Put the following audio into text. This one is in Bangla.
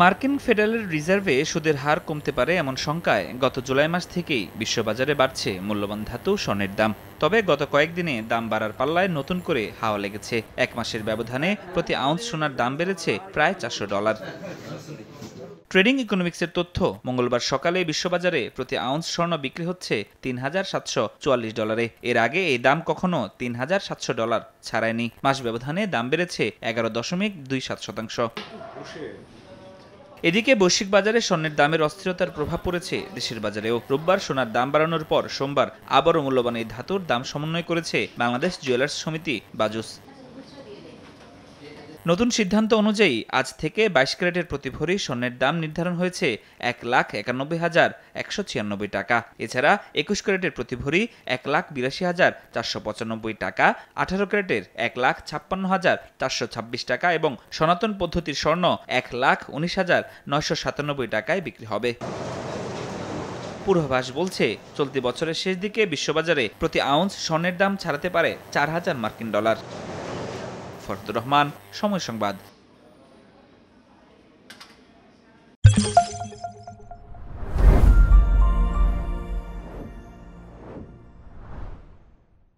মার্কিন ফেডারেল রিজার্ভে সুদের হার কমতে পারে এমন শঙ্কায় গত জুলাই মাস থেকেই বিশ্ববাজারে বাড়ছে মূল্যবান ধাতু স্বর্ণের দাম। তবে গত কয়েকদিনে দাম বাড়ার পাল্লায় নতুন করে হাওয়া লেগেছে। এক মাসের ব্যবধানে প্রতি আউন্স সোনার দাম বেড়েছে প্রায় $400। ট্রেডিং ইকোনমিক্সের তথ্য, মঙ্গলবার সকালে বিশ্ববাজারে প্রতি আউন্স স্বর্ণ বিক্রি হচ্ছে $3,744। এর আগে এই দাম কখনো $3,700 ছাড়ায়নি। মাস ব্যবধানে দাম বেড়েছে 11.27%। এদিকে বৈশ্বিক বাজারে স্বর্ণের দামের অস্থিরতার প্রভাব পড়েছে দেশের বাজারেও। রোববার সোনার দাম বাড়ানোর পর সোমবার আবারও মূল্যবান এই ধাতুর দাম সমন্বয় করেছে বাংলাদেশ জুয়েলার্স সমিতি বাজুস। নতুন সিদ্ধান্ত অনুযায়ী আজ থেকে 22 ক্যারেটের প্রতি ভরি স্বর্ণের দাম নির্ধারণ হয়েছে $1,91,196 টাকা। এছাড়া 21 ক্যারেটের প্রতি ভরি $1,82,495 টাকা, 18 ক্যারেটের $1,56,426 টাকা এবং সনাতন পদ্ধতির স্বর্ণ $1,19,997 টাকায় বিক্রি হবে। পূর্বাভাস বলছে, চলতি বছরের শেষ দিকে বিশ্ববাজারে প্রতি আউন্স স্বর্ণের দাম ছাড়াতে পারে $4,000 মার্কিন। ফরদুর রহমান, সময় সংবাদ।